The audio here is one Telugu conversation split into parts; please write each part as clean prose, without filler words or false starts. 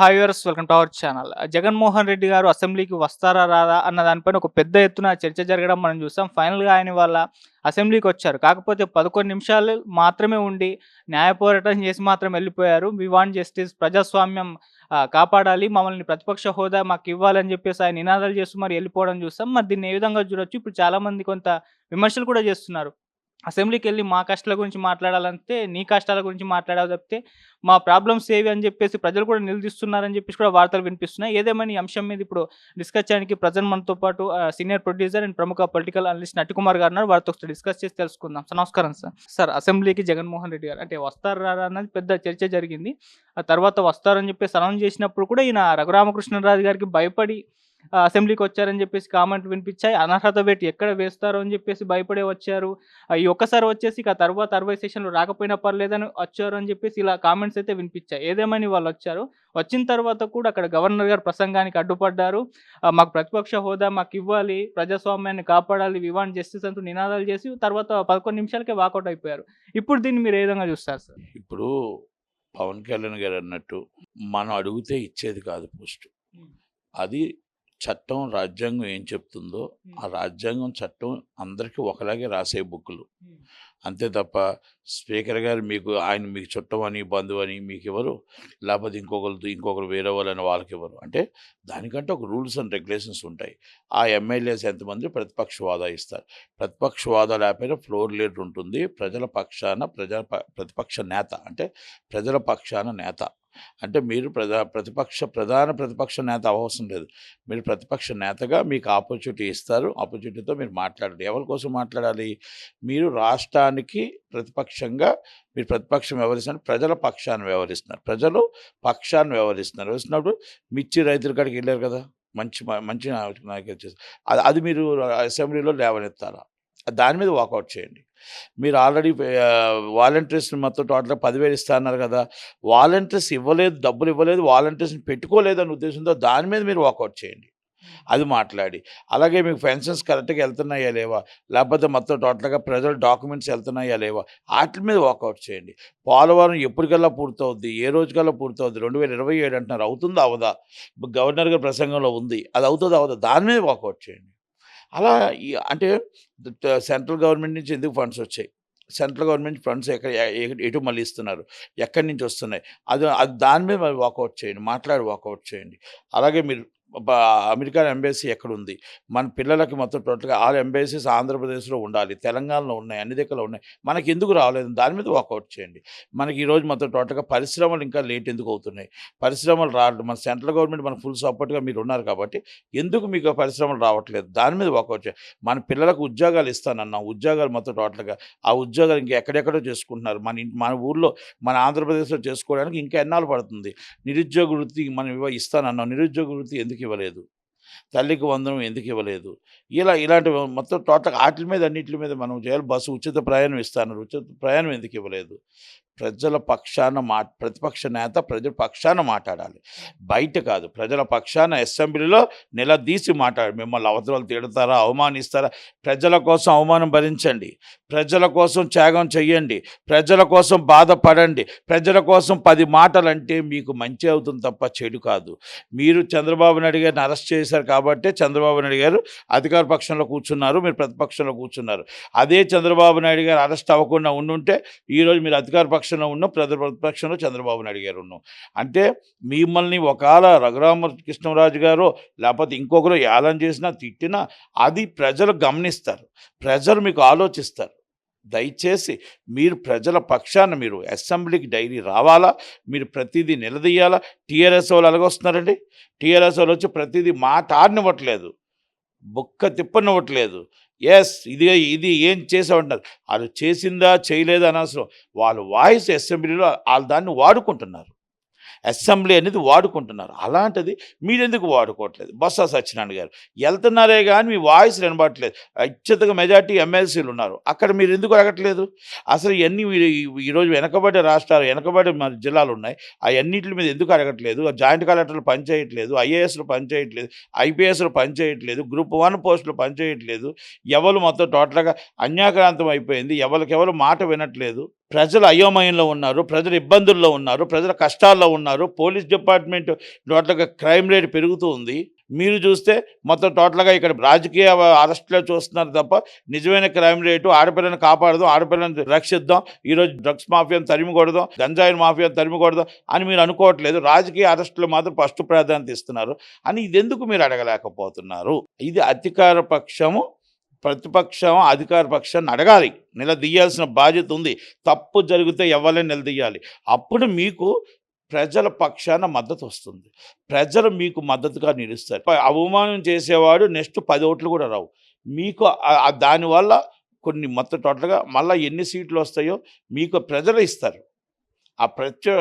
Hi viewers, welcome to our channel. Jaganmohan Reddy గారు అసెంబ్లీకి వస్తారా రాదా అన్న దానిపైన ఒక పెద్ద ఎత్తున చర్చ జరగడం మనం చూసాం. ఫైనల్‌గా ఆయన ఇవాళ అసెంబ్లీకొచ్చారు. కాకపోతే 11 నిమిషాలు మాత్రమే ఉండి న్యాయ పోరాటం చేసి మాత్రం వెళ్ళిపోయారు. వి వాంట్ జస్టిస్, ప్రజాస్వామ్యం కాపాడాలి, మమ్మల్ని ప్రతిపక్ష హోదా మాకివ్వాలని చెప్పేసి ఆయన నినాదాలు చేస్తూ మరి వెళ్ళిపోవడం చూసాం. మరి దీన్ని ఏ విధంగా చూడొచ్చు? ఇప్పుడు చాలామంది కొంత విమర్శలు కూడా చేస్తున్నారు. అసెంబ్లీకెళ్ళి మా కష్టాల గురించి మాట్లాడాలంటే, నీ కష్టాల గురించి మాట్లాడావు తప్పితే, మా ప్రాబ్లమ్స్ ఏవి అని జెప్పేసి ప్రజలు కూడా నిలదీస్తున్నారని జెప్పేసి కూడా వార్తలు వినిపిస్తున్నాయి. ఏదేమైనా ఈ అంశం మీద ఇప్పుడు డిస్కస్ చేయడానికి ప్రెజెంట్ మనతో పాటు సీనియర్ ప్రొడ్యూసర్ అండ్ ప్రముఖ పొలిటికల్ అనలిస్ట్ నట్టికుమార్ గారు ఉన్నారు. వారితో ఒకసారి డిస్కస్ చేసి తెలుసుకుందాం. సార్ నమస్కారం సార్. సార్ అసెంబ్లీకి జగన్మోహన్ రెడ్డి గారు అంటే వస్తారా రారా అన్నది పెద్ద చర్చ జరిగింది. ఆ తర్వాత వస్తారని జెప్పేసి అనౌన్స్ చేసినప్పుడు కూడా ఈయన రఘురామకృష్ణరాజు గారికి భయపడి అసెంబ్లీకొచ్చారని జెప్పేసి కామెంట్లు వినిపిచ్చాయి. అనర్హత వేటు ఎక్కడ వేస్తారో అని జెప్పేసి భయపడే వచ్చారు. ఈ ఒక్కసారి వచ్చేసి ఇక తర్వాత 60 సెషన్‌లు రాకపోయినా పర్లేదని వచ్చారు అని జెప్పేసి ఇలా కామెంట్స్ అయితే వినిపిచ్చాయి. ఏదేమైనా వాళ్ళొచ్చారు. వచ్చిన తర్వాత కూడా అక్కడ గవర్నర్ గారు ప్రసంగానికి అడ్డుపడ్డారు. మాకు ప్రతిపక్ష హోదా మాకివ్వాలి, ప్రజాస్వామ్యాన్ని కాపాడాలి, వి వాంట్ జస్టిస్ అంటూ నినాదాలు చేసి తర్వాత 11 నిమిషాలకే వాకౌట్ అయిపోయారు. ఇప్పుడు దీన్ని మీరు ఏ విధంగా చూస్తారు సార్? ఇప్పుడు పవన్ కళ్యాణ్ గారు అన్నట్టు మనం అడిగితే ఇచ్చేది కాదు పోస్ట్. అది చట్టం, రాజ్యాంగం ఏం చెప్తుందో ఆ రాజ్యాంగం, చట్టం అందరికీ ఒకలాగే రాసే బుక్కులు. అంతే తప్ప స్పీకర్ గారు మీకు చుట్టం అని, బంధువు అని మీకు ఇవ్వరు, లేకపోతే ఇంకొకరు వేరే వాళ్ళని వాళ్ళకి ఇవ్వరు. అంటే దానికంటే ఒక రూల్స్ అండ్ రెగ్యులేషన్స్ ఉంటాయి. ఆ ఎమ్మెల్యేస్ ఎంతమంది ప్రతిపక్ష హోదా ఇస్తారు. ప్రతిపక్ష హోదా లేకపోయినా ఫ్లోర్ లీడర్ ఉంటుంది. ప్రజల పక్షాన ప్రతిపక్ష నేత అంటే ప్రజల పక్షాన నేత. అంటే మీరు ప్రధాన ప్రతిపక్ష నేత అవసరం లేదు. మీరు ప్రతిపక్ష నేతగా మీకు ఆపర్చునిటీ ఇస్తారు. ఆపర్చునిటీతో మీరు మాట్లాడాలి. ఎవరి కోసం మాట్లాడాలి? మీరు రాష్ట్రానికి ప్రతిపక్షంగా మీరు ప్రతిపక్షం వ్యవహరిస్తున్నారు, ప్రజల పక్షాన్ని వ్యవహరిస్తున్నారు. ప్రజలు పక్షాన్ని వ్యవహరిస్తున్నప్పుడు మిర్చి రైతుల కాడికి వెళ్ళారు కదా, మంచి నాయకులు చేస్తారు. అది మీరు అసెంబ్లీలో లేవనెత్తారా? దాని మీద వాకౌట్ చేయండి. మీరు ఆల్రెడీ వాలంటీర్స్ మొత్తం టోటల్గా 10,000 ఇస్తా అన్నారు కదా, వాలంటీర్స్ ఇవ్వలేదు, డబ్బులు ఇవ్వలేదు, వాలంటీర్స్ని పెట్టుకోలేదు అనే ఉద్దేశంతో దాని మీద మీరు వాకౌట్ చేయండి. అది మాట్లాడి, అలాగే మీకు పెన్షన్స్ కరెక్ట్గా వెళ్తున్నాయా లేవా, లేకపోతే మొత్తం టోటల్గా ప్రజల డాక్యుమెంట్స్ వెళ్తున్నాయా లేవా, వాటి మీద వాకౌట్ చేయండి. పోలవరం ఎప్పటికల్లా పూర్తవుద్ది, ఏ రోజుకల్లా పూర్తవుద్ది, 2027 అంటున్నారు, అవుతుందా అవదా? గవర్నర్ గారి ప్రసంగంలో ఉంది, అది అవుతుందా అవదా? దాని మీద వాకౌట్ చేయండి. అలా అంటే సెంట్రల్ గవర్నమెంట్ నుంచి ఎందుకు ఫండ్స్ వచ్చాయి, సెంట్రల్ గవర్నమెంట్ ఫండ్స్ ఎటు మళ్ళీ ఇస్తున్నారు, ఎక్కడి నుంచి వస్తున్నాయి, అది దాని మీద మరి వాకౌట్ చేయండి, వాకౌట్ చేయండి. అలాగే మీరు అమెరికన్ ఎంబసీ ఎక్కడుంది, మన పిల్లలకి మొత్తం టోటల్గా ఆల్ ఎంబసీస్ ఆంధ్రప్రదేశ్లో ఉండాలి, తెలంగాణలో ఉన్నాయి, అన్ని దగ్గర ఉన్నాయి, మనకి ఎందుకు రావలేదు, దాని మీద వాకౌట్ చేయండి. మనకి ఈరోజు మొత్తం టోటల్గా పరిశ్రమలు ఇంకా లేట్ ఎందుకు అవుతున్నాయి, పరిశ్రమలు రావడం, మన సెంట్రల్ గవర్నమెంట్ మనకు ఫుల్ సపోర్ట్గా మీరు ఉన్నారు కాబట్టి ఎందుకు మీకు పరిశ్రమలు రావట్లేదు, దాని మీద వాకౌట్ చేయండి. మన పిల్లలకు ఉద్యోగాలు ఇస్తానన్నాం, ఉద్యోగాలు మొత్తం టోటల్గా ఆ ఉద్యోగాలు ఇంకా ఎక్కడెక్కడో చేసుకుంటున్నారు, మన ఊర్లో మన ఆంధ్రప్రదేశ్లో చేసుకోవడానికి ఇంకా ఎన్నాళ్ళు పడుతుంది. నిరుద్యోగ వృత్తి మనం ఇస్తానన్నాం, నిరుద్యోగ వృత్తి ఎందుకు ఇవ్వలేదు, తల్లికి వందనం ఎందుకు ఇవ్వలేదు, ఇలాంటి మొత్తం టోటల్ వాటి మీద అన్నింటి మీద మనం చేయాలి. బస్సు ఉచిత ప్రయాణం ఇస్తాను, ఉచిత ప్రయాణం ఎందుకు ఇవ్వలేదు? ప్రజల పక్షాన ప్రతిపక్ష నేత ప్రజల పక్షాన మాట్లాడాలి, బయట కాదు. ప్రజల పక్షాన అసెంబ్లీలో నిలదీసి మాట్లాడాలి. మిమ్మల్ని అవతల తిడతారా, అవమానిస్తారా, ప్రజల కోసం అవమానం భరించండి, ప్రజల కోసం త్యాగం చెయ్యండి, ప్రజల కోసం బాధపడండి, ప్రజల కోసం 10 మాటలు అంటే మీకు మంచి అవుతుంది తప్ప చెడు కాదు. మీరు చంద్రబాబు నాయుడు గారిని అరెస్ట్ చేశారు కాబట్టి చంద్రబాబు నాయుడు గారు అధికార పక్షంలో కూర్చున్నారు, మీరు ప్రతిపక్షంలో కూర్చున్నారు. అదే చంద్రబాబు నాయుడు గారు అరెస్ట్ అవ్వకుండా ఉండుంటే ఈరోజు మీరు అధికార పక్షంలో ఉన్నాం, ప్రతిపక్షంలో చంద్రబాబు నాయుడు గారు ఉన్నాం. అంటే మిమ్మల్ని ఒకవేళ రఘురామకృష్ణరాజు గారు లేకపోతే ఇంకొకరు ఏలం చేసినా తిట్టినా అది ప్రజలు గమనిస్తారు, ప్రజలు మీకు ఆలోచిస్తారు. దయచేసి మీరు ప్రజల పక్షాన మీరు అసెంబ్లీకి డైలీ రావాలా, మీరు ప్రతిదీ నిలదీయాలా. టీఆర్ఎస్ వాళ్ళు అలాగొస్తున్నారండి, టీఆర్ఎస్ వాళ్ళు వచ్చి ప్రతిదీ మాట ఆడనివ్వట్లేదు, బొక్క తిప్పనివ్వట్లేదు. ఇది ఏం చేసామంటారు, వాళ్ళు చేసిందా చేయలేదా అనవసరం, వాళ్ళు వాయిస్ అసెంబ్లీలో వాళ్ళు దాన్ని వాడుకుంటున్నారు, అసెంబ్లీ అనేది వాడుకుంటున్నారు. అలాంటిది మీరెందుకు వాడుకోవట్లేదు? బొత్స సత్యనారాయణ గారు వెళ్తున్నారే కానీ మీ వాయిస్ వినబడట్లేదు. అత్యధిక మెజార్టీ ఎమ్మెల్సీలు ఉన్నారు, అక్కడ మీరు ఎందుకు అడగట్లేదు? అసలు ఇవన్నీ మీరు ఈరోజు వెనకబడే రాష్ట్రాలు, వెనకబడే మన జిల్లాలు ఉన్నాయి, అవన్నిటి మీద ఎందుకు అడగట్లేదు? జాయింట్ కలెక్టర్లు పనిచేయట్లేదు, ఐఏఎస్లు పనిచేయట్లేదు, ఐపీఎస్లు పనిచేయట్లేదు, గ్రూప్ 1 పోస్టులు పనిచేయట్లేదు, ఎవరు మొత్తం టోటల్గా అన్యాక్రాంతం అయిపోయింది, ఎవరికెవరు మాట వినట్లేదు. ప్రజలు అయోమయంలో ఉన్నారు, ప్రజలు ఇబ్బందుల్లో ఉన్నారు, ప్రజల కష్టాల్లో ఉన్నారు. పోలీస్ డిపార్ట్మెంట్ టోటల్గా క్రైమ్ రేట్ పెరుగుతూ ఉంది. మీరు చూస్తే మొత్తం టోటల్గా ఇక్కడ రాజకీయ అరెస్టులే చూస్తున్నారు తప్ప నిజమైన క్రైమ్ రేటు ఆడపిల్లని కాపాడదాం, ఆడపిల్లని రక్షిద్దాం, ఈరోజు డ్రగ్స్ మాఫియాను తరిమి కొడదాం, గంజాయి మాఫియాను తరిమి కొడదాం అని మీరు అనుకోవట్లేదు. రాజకీయ అరెస్టులు మాత్రం ఫస్ట్ ప్రాధాన్యత ఇస్తున్నారు అని ఇది ఎందుకు మీరు అడగలేకపోతున్నారు? ఇది అధికార పక్షము ప్రతిపక్షం అధికార పక్షాన్ని అడగాలి, నిలదీయాల్సిన బాధ్యత ఉంది. తప్పు జరిగితే ఎవరైనా నిలదీయాలి. అప్పుడు మీకు ప్రజల పక్షాన మద్దతు వస్తుంది, ప్రజలు మీకు మద్దతుగా నిలుస్తారు. అవమానం చేసేవాడు నెక్స్ట్ 10 ఓట్లు కూడా రావు మీకు. దానివల్ల కొన్ని మొత్తం టోటల్గా మళ్ళీ ఎన్ని సీట్లు వస్తాయో మీకు ప్రజలు ఇస్తారు. ఆ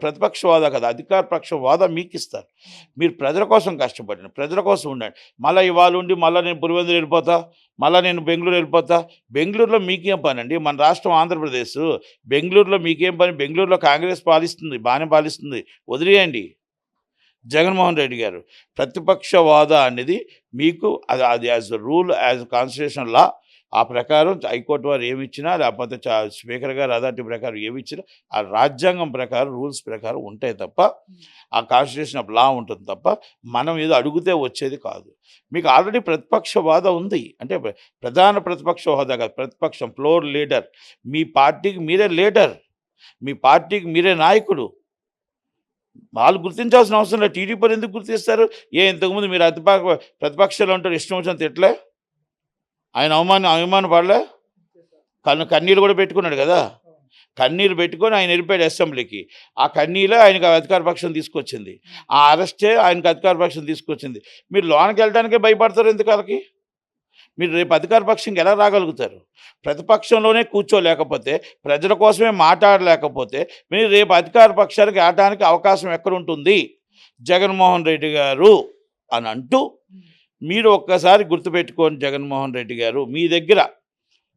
ప్రతిపక్ష హోదా కదా, అధికార పక్ష హోదా మీకు ఇస్తారు. మీరు ప్రజల కోసం కష్టపడిన, ప్రజల కోసం ఉండండి. మళ్ళీ ఇవాళ ఉండి మళ్ళీ నేను పులివెందులు వెళ్ళిపోతా, మళ్ళీ నేను బెంగళూరు వెళ్ళిపోతా. బెంగళూరులో మీకేం పని అండి? మన రాష్ట్రం ఆంధ్రప్రదేశ్, బెంగళూరులో మీకేం పని? బెంగళూరులో కాంగ్రెస్ పాలిస్తుంది, బాగానే పాలిస్తుంది, వదిలేయండి. జగన్మోహన్ రెడ్డి గారు ప్రతిపక్ష హోదా అనేది మీకు అది as rule, as constitution law, ఆ ప్రకారం హైకోర్టు వారు ఏమి ఇచ్చినా, లేకపోతే స్పీకర్ గారు అథారిటీ ప్రకారం ఏమి ఇచ్చినా ఆ రాజ్యాంగం ప్రకారం రూల్స్ ప్రకారం ఉంటాయి తప్ప, ఆ కాన్స్టిట్యూషన్ ఆఫ్ లా ఉంటుంది తప్ప మనం ఏదో అడిగితే వచ్చేది కాదు. మీకు ఆల్రెడీ ప్రతిపక్ష హోదా ఉంది, అంటే ప్రధాన ప్రతిపక్ష హోదా కాదు, ప్రతిపక్షం ఫ్లోర్ లీడర్. మీ పార్టీకి మీరే లీడర్, మీ పార్టీకి మీరే నాయకుడు. వాళ్ళు గుర్తించాల్సిన అవసరం లేదు. టీడీపీని ఎందుకు గుర్తిస్తారు? ఇంతకుముందు మీరు ప్రతిపక్షాలు ఉంటారు, ఇష్టం వచ్చిన తిట్లే, ఆయన అవమాన పడలే, కన్నీళ్ళు కూడా పెట్టుకున్నాడు కదా, కన్నీళ్ళు పెట్టుకొని ఆయన వెళ్ళిపోయాడు అసెంబ్లీకి. ఆ కన్నీళ్ళే ఆయనకు అధికార పక్షం తీసుకొచ్చింది, ఆ అరెస్టే ఆయనకు అధికార పక్షం తీసుకొచ్చింది. మీరు లోనికి వెళ్ళడానికే భయపడతారు ఎందుకు? వాళ్ళకి మీరు రేపు అధికార పక్షంకి ఎలా రాగలుగుతారు? ప్రతిపక్షంలోనే కూర్చోలేకపోతే, ప్రజల కోసమే మాట్లాడలేకపోతే మీరు రేపు అధికార పక్షానికి ఆడటానికి అవకాశం ఎక్కడుంటుంది? జగన్మోహన్ రెడ్డి గారు అని అంటూ మీరు ఒక్కసారి గుర్తుపెట్టుకోండి. జగన్మోహన్ రెడ్డి గారు మీ దగ్గర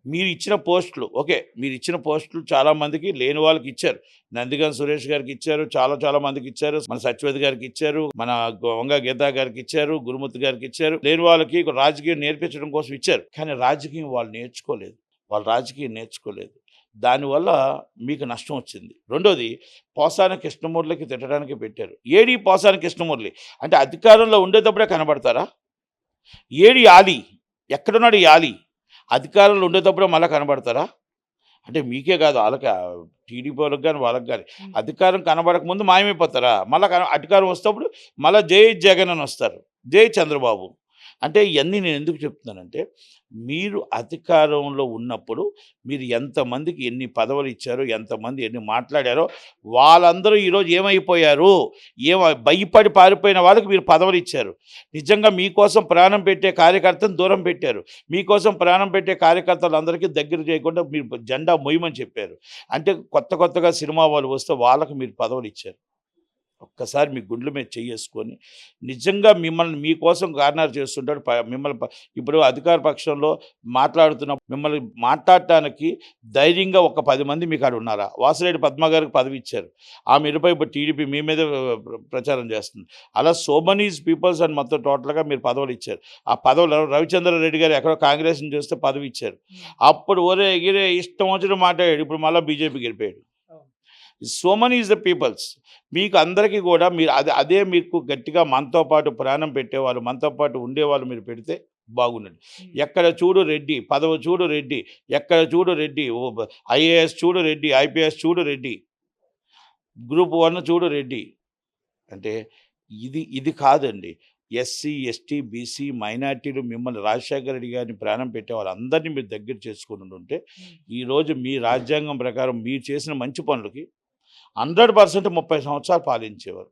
మీరు ఇచ్చిన పోస్టులు, ఓకే, మీరు ఇచ్చిన పోస్టులు చాలామందికి లేని వాళ్ళకి ఇచ్చారు. నందిగం సురేష్ గారికి ఇచ్చారు, చాలా మందికి ఇచ్చారు, మన సత్యవతి గారికి ఇచ్చారు, మన వంగ గీతా గారికి ఇచ్చారు, గురుమూర్తి గారికి ఇచ్చారు. లేని వాళ్ళకి రాజకీయం నేర్పించడం కోసం ఇచ్చారు. కానీ రాజకీయం వాళ్ళు నేర్చుకోలేదు, వాళ్ళు రాజకీయం నేర్చుకోలేదు. దానివల్ల మీకు నష్టం వచ్చింది. రెండోది, పోసాని కృష్ణమూర్తికి తిట్టడానికి పెట్టారు. ఏడి పోసాని కృష్ణమూర్తి అంటే అధికారంలో ఉండేటప్పుడే కనబడతారా? ఏడి యాలి, ఎక్కడున్నాడు యాలి? అధికారంలో ఉండేటప్పుడే మళ్ళీ కనబడతారా? అంటే మీకే కాదు, వాళ్ళకి, టీడీపీ వాళ్ళకి కానీ వాళ్ళకి కానీ అధికారం కనబడక ముందు మాయమైపోతారా? మళ్ళీ అధికారం వస్తేప్పుడు మళ్ళీ జై జగన్ అని వస్తారు, జై చంద్రబాబు. అంటే ఇవన్నీ నేను ఎందుకు చెప్తున్నానంటే, మీరు అధికారంలో ఉన్నప్పుడు మీరు ఎంతమందికి ఎన్ని పదవులు ఇచ్చారో, ఎంతమంది ఎన్ని మాట్లాడారో, వాళ్ళందరూ ఈరోజు ఏమైపోయారు? భయపడి పారిపోయిన వాళ్ళకి మీరు పదవులు ఇచ్చారు. నిజంగా మీకోసం ప్రాణం పెట్టే కార్యకర్తను దూరం పెట్టారు. మీకోసం ప్రాణం పెట్టే కార్యకర్తలందరికీ దగ్గర చేయకుండా మీరు జెండా మొయ్యమని చెప్పారు. అంటే కొత్తగా సినిమా వాళ్ళు వస్తే వాళ్ళకి మీరు పదవులు ఇచ్చారు. ఒక్కసారి మీ గుండెల మీద చేసుకొని నిజంగా మిమ్మల్ని మీకోసం కార్నర్ చేస్తుంటాడు. మిమ్మల్ని ఇప్పుడు అధికార పక్షంలో మిమ్మల్ని మాట్లాడటానికి ధైర్యంగా ఒక 10 మంది మీకు ఆడ ఉన్నారా? వాసిరెడ్డి పద్మ గారికి పదవి ఇచ్చారు, ఆమె ఇరుపై ఇప్పుడు టీడీపీ మీ మీద ప్రచారం చేస్తుంది. అలా సో మెనీ పీపుల్స్ అని మొత్తం టోటల్గా మీరు పదవులు ఇచ్చారు. ఆ పదవులు రవిచంద్రారెడ్డి గారు ఎక్కడో కాంగ్రెస్ని చూస్తే పదవి ఇచ్చారు. అప్పుడు ఒరే గిరే ఇష్టం వచ్చిన మాట్లాడాడు, ఇప్పుడు మళ్ళీ బీజేపీకి వెళ్ళిపోయాడు. So many is the peoples. మీకు అందరికీ కూడా మీరు అదే మీకు గట్టిగా మనతో పాటు ప్రాణం పెట్టేవాళ్ళు, మనతో పాటు ఉండేవాళ్ళు మీరు పెడితే బాగుండండి. ఎక్కడ చూడు రెడ్డి, పదవి చూడు రెడ్డి, ఎక్కడ చూడు రెడ్డి, ఐఏఎస్ చూడు రెడ్డి, ఐపీఎస్ చూడు రెడ్డి, గ్రూప్ 1 చూడు రెడ్డి. అంటే ఇది కాదండి. ఎస్సీ, ఎస్టీ, బీసీ, మైనార్టీలు మిమ్మల్ని రాజశేఖర రెడ్డి గారిని ప్రాణం పెట్టే వాళ్ళందరినీ మీరు దగ్గర చేసుకుని ఉంటే ఈరోజు మీ రాజ్యాంగం ప్రకారం మీరు చేసిన మంచి పనులకి 100% 30 సంవత్సరాలు పాలించేవారు.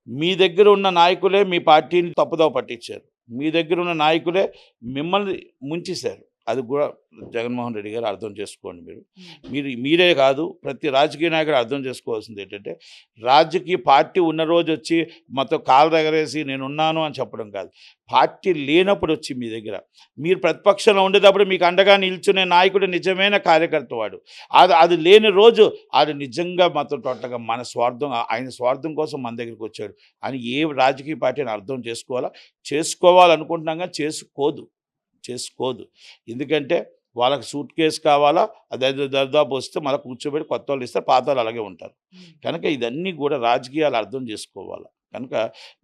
మీ దగ్గర ఉన్న నాయకులే మీ పార్టీని తప్పుదోవ పట్టించారు. మీ దగ్గర ఉన్న నాయకులే మిమ్మల్ని ముంచేశారు. అది కూడా జగన్మోహన్ రెడ్డి గారు అర్థం చేసుకోండి. మీరే కాదు, ప్రతి రాజకీయ నాయకుడు అర్థం చేసుకోవాల్సింది ఏంటంటే, రాజకీయ పార్టీ ఉన్న రోజు వచ్చి మొత్తం కాలు ఎగరేసి నేనున్నాను అని చెప్పడం కాదు. పార్టీ లేనప్పుడు వచ్చి మీ దగ్గర మీరు ప్రతిపక్షంలో ఉండేటప్పుడు మీకు అండగా నిల్చునే నాయకుడు నిజమైన కార్యకర్త వాడు. అది లేని రోజు అది నిజంగా మొత్తం టోటల్గా మన స్వార్థం, ఆయన స్వార్థం కోసం మన దగ్గరికి వచ్చాడు అని ఏ రాజకీయ పార్టీని అర్థం చేసుకోవాలనుకుంటున్నాం కానీ చేసుకోదు. ఎందుకంటే వాళ్ళకి సూట్ కేసు కావాలా, అది దరిదాపు వస్తే మళ్ళీ కూర్చోబెట్టి కొత్త వాళ్ళు ఇస్తారు, పాత వాళ్ళు అలాగే ఉంటారు. కనుక ఇదన్నీ కూడా రాజకీయాలు అర్థం చేసుకోవాలి. కనుక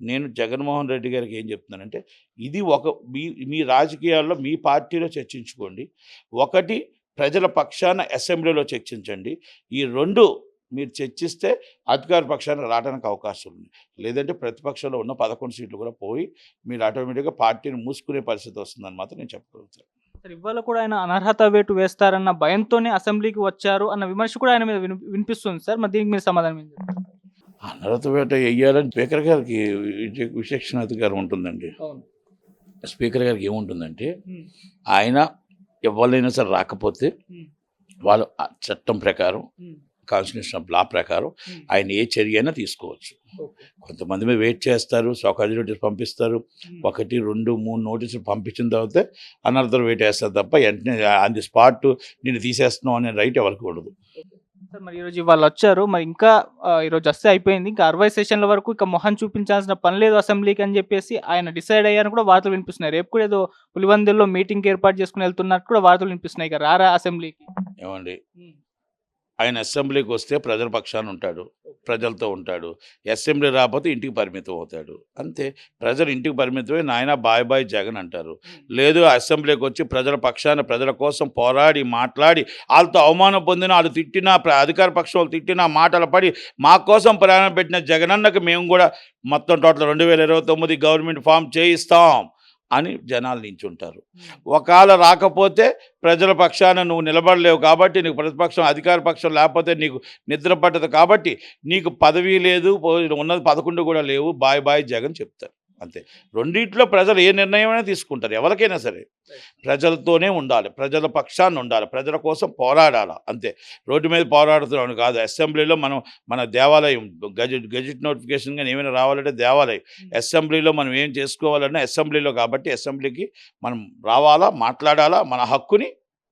నేను జగన్మోహన్ రెడ్డి గారికి ఏం చెప్తున్నానంటే, ఇది మీ రాజకీయాల్లో మీ పార్టీలో చర్చించుకోండి. ఒకటి ప్రజల పక్షాన అసెంబ్లీలో చర్చించండి. ఈ 2 మీరు చర్చిస్తే అధికార పక్షాన రావడానికి అవకాశం ఉంది. లేదంటే ప్రతిపక్షంలో ఉన్న 11 సీట్లు కూడా పోయి మీరు ఆటోమేటిక్గా పార్టీని మూసుకునే పరిస్థితి వస్తుందని మాత్రం నేను చెప్పగలుగుతాను. సార్ ఇవాళ కూడా ఆయన అనర్హత వేటు వేస్తారన్న భయంతోనే అసెంబ్లీకి వచ్చారు అన్న విమర్శ కూడా ఆయన మీద వినిపిస్తుంది సార్. మరి దీనికి మీరు సమాధానం ఏం చెప్తారు? అనర్హత వేట వేయాలని స్పీకర్ గారికి విచక్షణ అధికారం ఉంటుందండి. అవును. స్పీకర్ గారికి ఏముంటుందంటే, ఆయన ఎవరైనా సరే రాకపోతే వాళ్ళు చట్టం ప్రకారం, కాన్స్టిట్యూషన్ ఆఫ్ లా ప్రకారం ఆయన ఏ చర్య అయినా తీసుకోవచ్చు. కొంతమంది మీద వెయిట్ చేస్తారు, సోకాజ్ నోటీస్ పంపిస్తారు, 1, 2, 3 నోటీసులు పంపించిన తర్వాత అనర్థం వెయిట్ వేస్తారు తప్ప వెంటనే ఆన్ ది స్పాట్ నేను తీసేస్తున్నాం అనే రైట్ ఎవరికి ఉండదు. సార్ మరి ఈరోజు వాళ్ళు వచ్చారు, మరి ఇంకా ఈరోజు వస్తే అయిపోయింది, ఇంకా 60 సెషన్ల వరకు ఇక మొహం చూపించాల్సిన పని లేదు అసెంబ్లీకి అని చెప్పేసి ఆయన డిసైడ్ అయ్యారని కూడా వార్తలు వినిపిస్తున్నాయి. రేపు కూడా ఏదో పులివెందుల్లో మీటింగ్ ఏర్పాటు చేసుకుని వెళ్తున్నట్టు కూడా వార్తలు వినిపిస్తున్నాయి. ఇక రారా అసెంబ్లీకి? ఏమండి, ఆయన అసెంబ్లీకి వస్తే ప్రజల పక్షాన ఉంటాడు, ప్రజలతో ఉంటాడు. అసెంబ్లీ రాకపోతే ఇంటికి పరిమితం అవుతాడు, అంతే. ప్రజలు ఇంటికి పరిమితమై నాయన బాయ్ బాయ్ జగన్ అంటారు. లేదు అసెంబ్లీకి వచ్చి ప్రజల పక్షాన ప్రజల కోసం పోరాడి మాట్లాడి వాళ్ళతో అవమానం పొందిన, వాళ్ళు తిట్టినా, అధికార పక్షం వాళ్ళు తిట్టినా, మాటలు పడి మా కోసం ప్రయాణం పెట్టిన జగనన్నకు మేము కూడా మొత్తం టోటల్ 2029 గవర్నమెంట్ ఫామ్ చేయిస్తాం అని జనాలు నించుంటారు. ఒకవేళ రాకపోతే ప్రజల పక్షాన నువ్వు నిలబడలేవు కాబట్టి, నీకు ప్రతిపక్షం అధికార పక్షం లేకపోతే నీకు నిద్ర పట్టదు కాబట్టి, నీకు పదవి లేదు, ఉన్నది 11 కూడా లేవు, బాయ్ బాయ్ జగన్ చెప్తారు, అంతే. రెండిట్లో ప్రజలు ఏ నిర్ణయమైనా తీసుకుంటారు. ఎవరికైనా సరే ప్రజలతోనే ఉండాలి, ప్రజల పక్షాన్ని ఉండాలి, ప్రజల కోసం పోరాడాలి, అంతే. రోడ్డు మీద పోరాడుతున్నాను కాదు. అసెంబ్లీలో మన దేవాలయం గెజిట్ నోటిఫికేషన్ కానీ ఏమైనా రావాలంటే దేవాలయం. అసెంబ్లీలో మనం ఏం చేసుకోవాలన్నా అసెంబ్లీలో కాబట్టి అసెంబ్లీకి మనం రావాలా, మాట్లాడాలా, మన హక్కుని